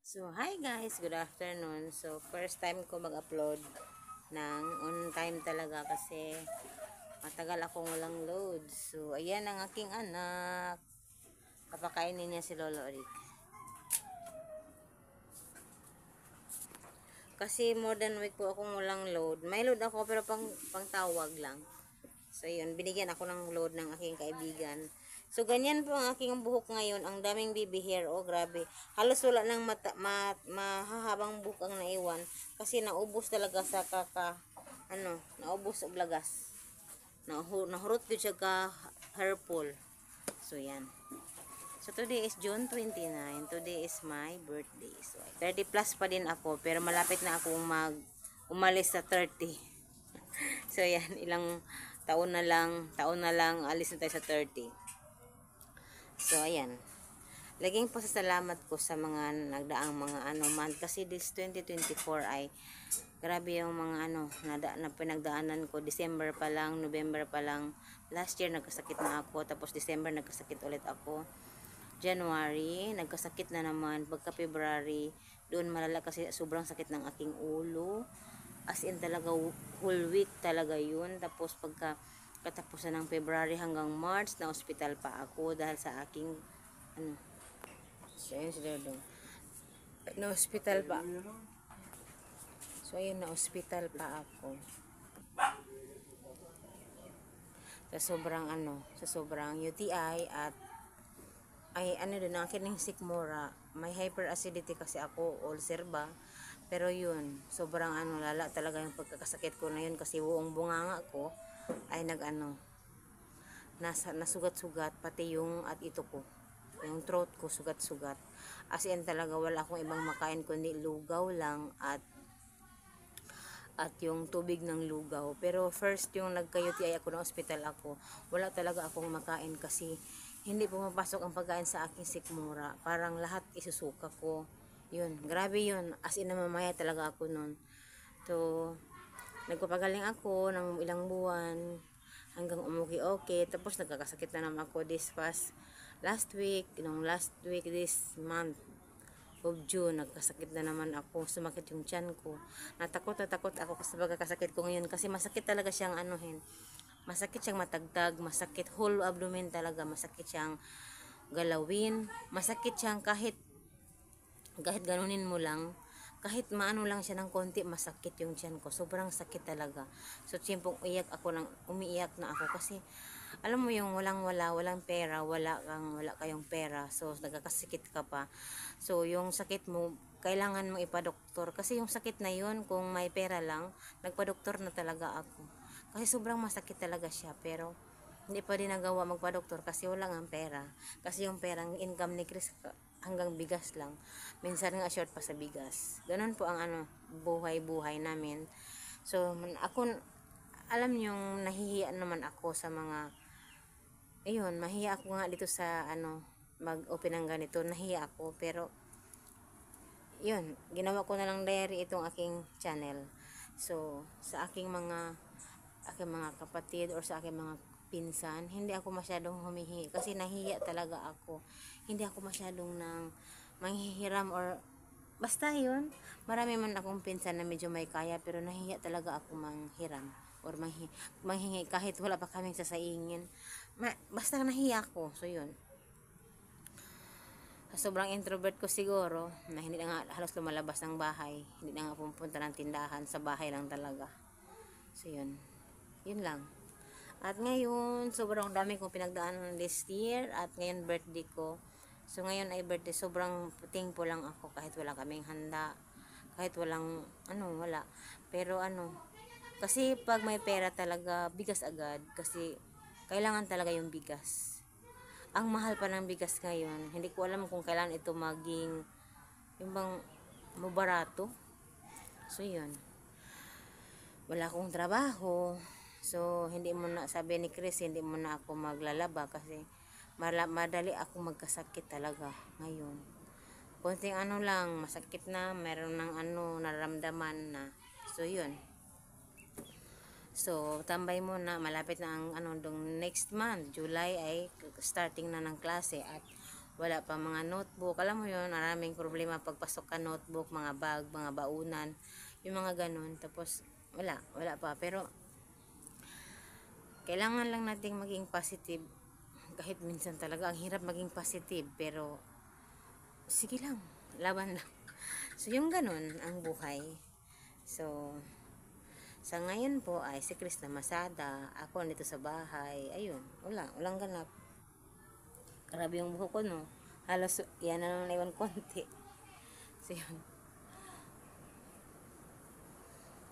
So, hi guys, good afternoon. So, first time ko mag-upload ng on time talaga kasi matagal akong walang load. So, ayan ang aking anak. Papakainin niya si Lolo Rick. Kasi more than week po akong walang load. May load ako pero pang tawag lang. So, yun, binigyan ako ng load ng aking kaibigan. So, ganyan po ang aking buhok ngayon. Ang daming baby hair. Oh, grabe. Halos wala nang mahahabang buhok ang naiwan. Kasi naubos talaga sa naubos sa blagas. Nahurot din siya ka hair pull. So, yan. So, today is June 29. Today is my birthday. So, 30 plus pa din ako. Pero malapit na akong umalis sa 30. So, yan. Ilang taon na lang, alis na tayo sa 30. So, ayan. Laging pasasalamat ko sa mga nagdaang mga month. Kasi this 2024 ay grabe yung mga na pinagdaanan ko. December pa lang, November pa lang. Last year nagkasakit na ako. Tapos December nagkasakit ulit ako. January, nagkasakit na naman. Pagka February, doon malala kasi sobrang sakit ng aking ulo. As in talaga whole week talaga yun. Tapos pagka katapusan ng February hanggang March, na hospital pa ako dahil sa aking so ayun si Dodong. Na hospital pa. So ayun, na hospital pa ako. Sa sobrang UTI at din ang akin sikmura. May hyperacidity kasi ako, ulcer ba. Pero yun, sobrang lala talaga yung pagkakasakit ko na yun kasi buong bunganga ko ay nasugat-sugat pati yung at ito ko. Yung throat ko sugat-sugat. As in talaga wala akong ibang makain kundi lugaw lang at yung tubig ng lugaw. Pero first yung nagka-UTI ako ng hospital ako, wala talaga akong makain kasi hindi pumapasok ang pagkain sa aking sikmura. Parang lahat isusuka ko. Yun, grabe yun. As in namamaya talaga ako nun. So, nagpapagaling ako ng ilang buwan hanggang umuki-okay. Tapos nagkakasakit na naman ako last week this month of June, nagkasakit na naman ako. Sumakit yung tiyan ko. Natakot ako kasi pagkakasakit ko ngayon kasi masakit talaga siyang masakit siyang matagtag, masakit whole abdomen talaga, masakit siyang galawin, masakit siyang kahit ganunin mo lang, kahit maano lang siya ng konti, masakit yung tiyan ko. Sobrang sakit talaga. So, siyempre umiiyak na ako kasi alam mo yung walang pera, wala kayong pera. So, nagkakasikit ka pa. So, yung sakit mo, kailangan mong ipadoktor. Kasi yung sakit na yun, kung may pera lang, nagpadoktor na talaga ako. Kasi sobrang masakit talaga siya. Pero, hindi pa din nagawa magpa-doktor kasi wala nga pera. Kasi yung perang income ni Chris hanggang bigas lang. Minsan nga short pa sa bigas. Ganun po ang buhay-buhay namin. So, ako, alam yung nahihiya naman ako sa mga, ayun, mahiya ako nga dito sa, mag-open ng ganito. Nahiya ako, pero, yun, ginawa ko na lang diary itong aking channel. So, sa aking mga kapatid or sa aking mga pinsan, hindi ako masyadong humihingi kasi nahiya talaga ako. Hindi ako masyadong manghihiram or basta yun. Marami man akong pinsan na medyo may kaya pero nahiya talaga ako manghiram or manghingi kahit wala pa kaming sasaingin. Basta nahiya ako. So yun. Sobrang introvert ko siguro na hindi na nga halos lumalabas ng bahay. Hindi na nga pumunta ng tindahan. Sa bahay lang talaga. So yun. Yun lang. At ngayon, sobrang dami kong pinagdaanan this year. At ngayon, birthday ko. So, ngayon ay birthday. Sobrang thankful lang ako kahit wala kaming handa. Kahit walang, wala. Pero, kasi pag may pera talaga, bigas agad. Kasi, kailangan talaga yung bigas. Ang mahal pa ng bigas ngayon. Hindi ko alam kung kailan ito maging, yung bang, mabarato. So, yun. Wala akong trabaho. So, hindi mo na, sabi ni Chris, hindi mo na ako maglalaba kasi madali ako magkasakit talaga ngayon. Konting lang, masakit na, meron ng nararamdaman na. So, yun. So, tambay mo na, malapit na ang dong next month, July ay starting na ng klase at wala pa mga notebook, alam mo yun, maraming problema pagpasok ka, notebook, mga bag, mga baunan, yung mga ganun. Tapos wala pa, pero kailangan lang nating maging positive. Kahit minsan talaga ang hirap maging positive, pero sige lang, laban lang. So yung ganun ang buhay. So sa ngayon po ay si Chris na Masada, ako nito sa bahay, ayun, walang ganap. Grabe yung buhok ko, no? Halos yan na lang naiwan konti. So yun.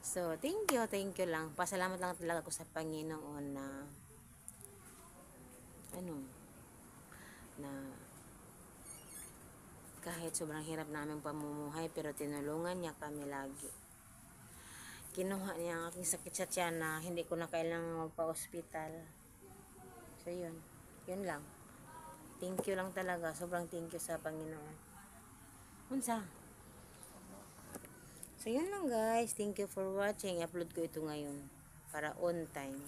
So thank you lang, pasalamat lang talaga ako sa Panginoon na ano, na kahit sobrang hirap namin pamumuhay, pero tinulungan niya kami lagi. Kinuha niya ang aking sakit sa tiyan na hindi ko na kailangan magpa-hospital. So yun lang. Thank you lang talaga, sobrang thank you sa Panginoon. Unsa? So yun lang guys, thank you for watching. I-upload ko ito ngayon para on time.